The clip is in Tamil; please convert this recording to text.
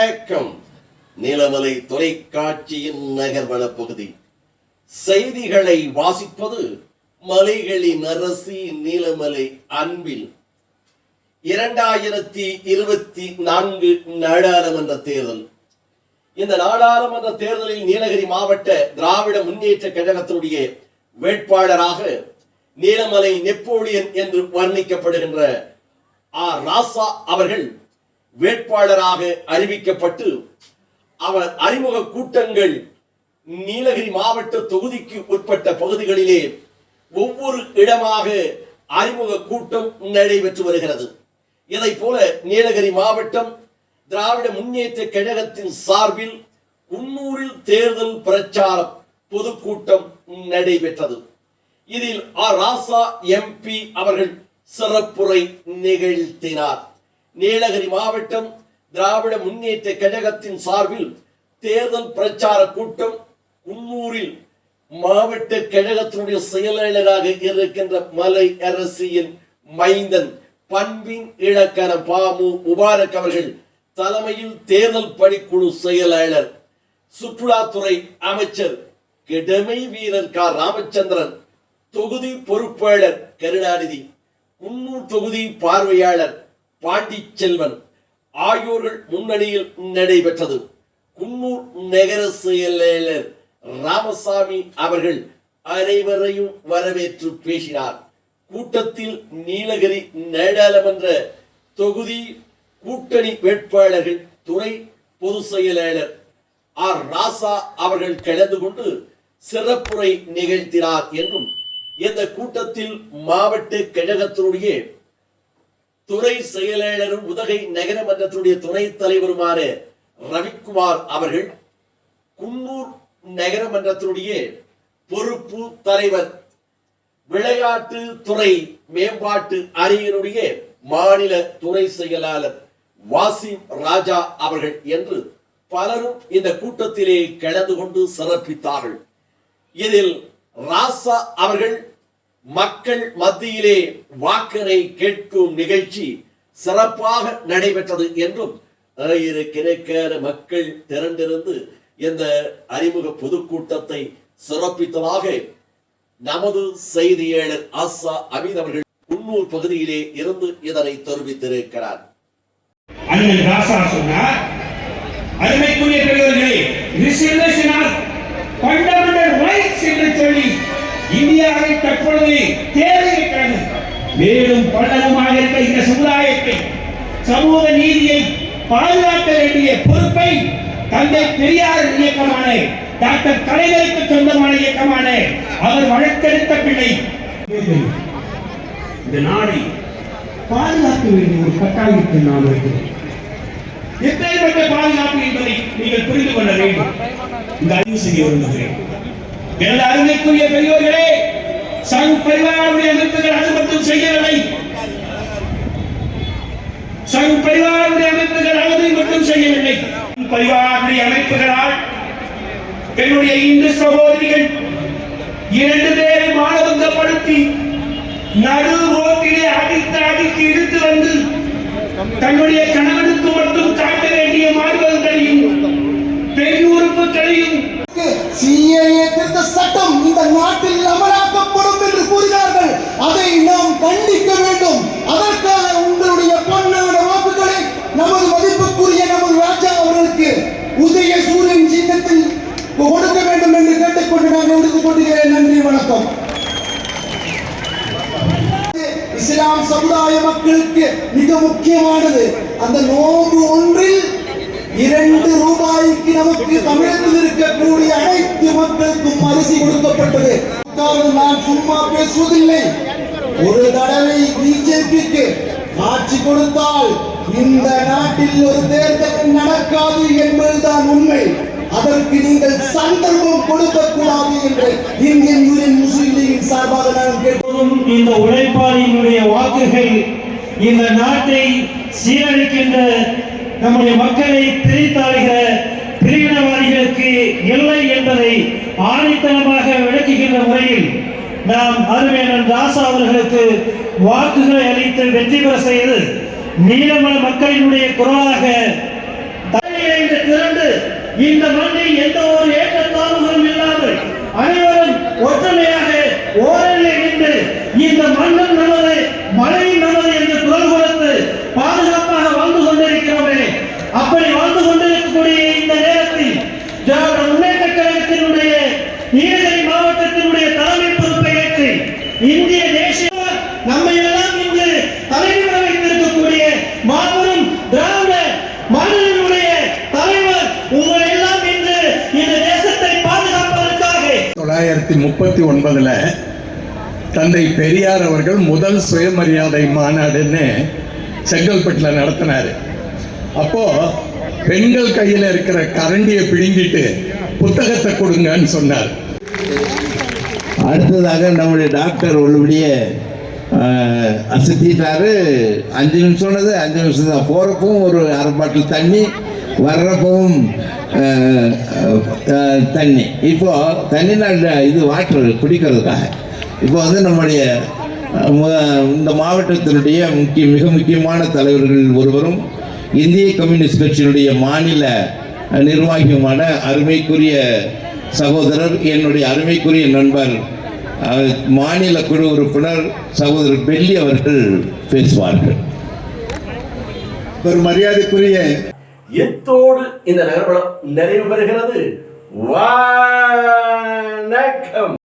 வணக்கம். நீலமலை தொலைக்காட்சியின் நகர்வள பகுதி செய்திகளை வாசிப்பது மலைகளின் அரசி நீலமலை அன்பில். 2024 நாடாளுமன்ற தேர்தல். இந்த நாடாளுமன்ற தேர்தலில் நீலகிரி மாவட்ட திராவிட முன்னேற்ற கழகத்தினுடைய வேட்பாளராக நீலமலை நெப்போலியன் என்று வர்ணிக்கப்படுகின்ற ராசா அவர்கள் வேட்பாளராக அறிவிக்கப்பட்டு அவர் அறிமுக கூட்டங்கள் நீலகிரி மாவட்ட தொகுதிக்கு உட்பட்ட பகுதிகளிலே ஒவ்வொரு இடமாக அறிமுக கூட்டம் நடைபெற்று வருகிறது. இதை போல நீலகிரி மாவட்டம் திராவிட முன்னேற்ற கழகத்தின் சார்பில் குன்னூரில் தேர்தல் பிரச்சார பொதுக்கூட்டம் நடைபெற்றது. இதில் ராசா எம்பி அவர்கள் சிறப்புரை நிகழ்த்தினார். நீலகிரி மாவட்டம் திராவிட முன்னேற்ற கழகத்தின் சார்பில் தேர்தல் பிரச்சார கூட்டம் குன்னூரில் மாவட்ட கழகத்தினுடைய செயலாளராக இருக்கின்ற மலை அரசியின் மைந்தன் பண்பின் இலக்கணம் பாமு முபாரக் அவர்கள் தலைமையில் தேர்தல் பணிக்குழு செயலாளர் சுற்றுலாத்துறை அமைச்சர் கிடமை வீரர் ராமச்சந்திரன், தொகுதி பொறுப்பாளர் கருணாநிதி, குன்னூர் தொகுதி பார்வையாளர் பாண்டிச்செல்வன் ஆகியோர்கள் முன்னணியில் நடைபெற்றது. குன்னூர் நகர செயலாளர் ராமசாமி அவர்கள் அனைவரையும் வரவேற்று பேசினார். கூட்டத்தில் நீலகிரி நாடாளுமன்ற தொகுதி கூட்டணி வேட்பாளர்கள் துறை பொதுச் செயலாளர் ராசா அவர்கள் கலந்து கொண்டு சிறப்புரை நிகழ்த்தினார் என்றும் இந்த கூட்டத்தில் மாவட்ட கழகத்தினுடைய துறை செயலாளரும் உதகை நகரமன்றத்தினுடைய துணைத் தலைவருமான ரவிக்குமார் அவர்கள், குன்னூர் நகரமன்றத்தினுடைய பொறுப்பு தலைவர், விளையாட்டு துறை மேம்பாட்டு அணியினுடைய மாநில துணை செயலாளர் வாசிம் ராஜா அவர்கள் என்று பலரும் இந்த கூட்டத்திலே கலந்து கொண்டு சிறப்பித்தார்கள். இதில் ராசா அவர்கள் மக்கள் மத்தியிலே வாக்கரை கேட்கும் நிகழ்ச்சி சிறப்பாக நடைபெற்றது என்றும் ஆயிரக்கணக்கான மக்கள் திரண்டிருந்து இந்த அறிமுக பொதுக்கூட்டத்தை சிறப்பித்ததாக நமது செய்தியாளர் ஆசா அமீத் அவர்கள் குன்னூர் பகுதியிலே இருந்து இதனை தெரிவித்திருக்கிறார். இந்தியாவை தற்பொழுது தேவைக்கிறது. மேலும் பல்லவமாக இருக்க இந்த சமுதாயத்தை சமூக நீதியை பாதுகாக்க வேண்டிய பொறுப்பை தந்தை பெரியார் இயக்கமான டாக்டர் கலைஞருக்கு சொந்தமான இயக்கமான அவர் வழக்கெடுத்த பிள்ளை இந்த நாடை பாதுகாக்க வேண்டிய ஒரு கட்டாயத்தை நான் வைக்கிறேன். எப்பேற்பட்ட பாதுகாப்பு என்பதை நீங்கள் புரிந்து கொள்ள வேண்டும். இந்த அறிவு செய்ய விரும்புகிறேன். எனது அருமைக்குரிய பெரியோர்களே, சங் பரிவாருடைய அமைப்புகள் அது மட்டும் செய்யவில்லை. சங் பரிவாருடைய அமைப்புகள் அதை மட்டும் செய்யவில்லை. பரிவாருடைய அமைப்புகளால் என்னுடைய இந்து சகோதரிகள் 2 பேரை மானபங்கப்படுத்தி நடு ரோட்டிலே அடித்து இழுத்து வந்து தன்னுடைய கணவனுக்கு மட்டும் காட்ட வேண்டிய மார்பகங்களையும் பெரிய உறுப்புகளையும் சிஏஏ திருத்த சட்டம் இந்த நாட்டில் அமலாக்கப்படும் என்று கூறினார்கள். அதை நாம் கண்டிக்க வேண்டும். அதற்காக உங்களுடைய பொன்னான வாக்குகளை நமது மதிப்புக்குரிய நமது ராஜா அவர்களுக்கு உதய சூரியன் சின்னத்தில் கொடுக்க வேண்டும் என்று கேட்டுக்கொண்டு நான் எடுத்துக் கொள்கிறேன். நன்றி, வணக்கம். இஸ்லாம் சமுதாய மக்களுக்கு மிக முக்கியமானது அந்த நோன்பு ஒன்றில் 2 ரூபாய்க்கு நமக்கு தமிழகத்தில் இருக்கக்கூடிய அனைத்து மக்களுக்கும் அரிசி கொடுக்கப்பட்டது. நான் சும்மா பேசுவதில்லை. ஒரு தடவை பிஜேபிக்கு ஆட்சி கொடுத்தால் இந்த நாட்டில் ஒரு தேர்தல் நடக்காது என்பதுதான் உண்மை. அதற்கு நீங்கள் சந்தர்ப்பம் கொடுக்க கூடாது என்று இந்தியன் யூனியன் முஸ்லிம் லீகின் சார்பாக நான் கேட்கிறோம். இந்த உழைப்பாளியினுடைய வாக்குகள் இந்த நாட்டை சீரழிக்கின்ற நம்முடைய மக்களை பிரித்தாளுகிற பிரிவினவாதிகளுக்கு இல்லை என்பதை ஆணித்தனமாக விளக்குகின்ற முறையில் நாம் அருமையான ராசா அவர்களுக்கு வாக்குகளை அளித்து வெற்றி பெற செய்து நீலமலை மக்களினுடைய குரலாக இந்த மண்ணில் எந்த ஒரு ஏற்றத்தாழ்வுகளும் இல்லாமல் அனைவரும் ஒற்றுமையாக ஓரில் இணைந்து இந்த மண்ணும் நமது மழையும் நமது என்று குரல் கொடுத்து பாதுகாப்பாக வாழ்ந்து கொண்டிருக்கிறோமே. அப்படி வாழ்ந்து கொண்டிருக்கக்கூடிய இந்த நேரத்தில் திராவிட முன்னேற்ற கழகத்தினுடைய நீலகிரி மாவட்டத்தினுடைய தலைமை பொறுப்பை ஏற்று இந்திய தேசிய நம்மை எல்லாம் இங்கு தலைவர் வைத்திருக்கக்கூடிய மாபெரும் திராவிட மண்ணினுடைய தலைவர் உங்களை எல்லாம் இன்று இந்த தேசத்தை பாதுகாப்பதற்காக 1939 தந்தை பெரியார் அவர்கள் முதல் சுயமரியாதை மாநாடுன்னு செங்கல்பட்டில் நடத்தினார். அப்போ பெண்கள் கையில் இருக்கிற கரண்டியை பிடுங்கிட்டு புத்தகத்தை கொடுங்கன்னு சொன்னார். அடுத்ததாக நம்முடைய டாக்டர் உள்ளபடியே அசத்திட்டாரு. 5 நிமிஷம் சொன்னது 5 நிமிஷம் தான். போகிறப்பவும் ஒரு அரை பாட்டில் தண்ணி, வர்றப்பவும் தண்ணி. இப்போ தண்ணினால் இது வாட்டர் குடிக்கிறதுக்காக இப்போ வந்து நம்முடைய இந்த மாவட்டத்தினுடைய மிக முக்கியமான தலைவர்கள் ஒருவரும் இந்திய கம்யூனிஸ்ட் கட்சியினுடைய மாநில நிர்வாகியுமான அருமைக்குரிய சகோதரர், என்னுடைய அருமைக்குரிய நண்பர், மாநில குழு உறுப்பினர் சகோதரர் பெல்லி அவர்கள் பேசுவார்கள். ஒரு மரியாதைக்குரிய எத்தோடு இந்த நகர்வலம் நிறைவு பெறுகிறது. வணக்கம்.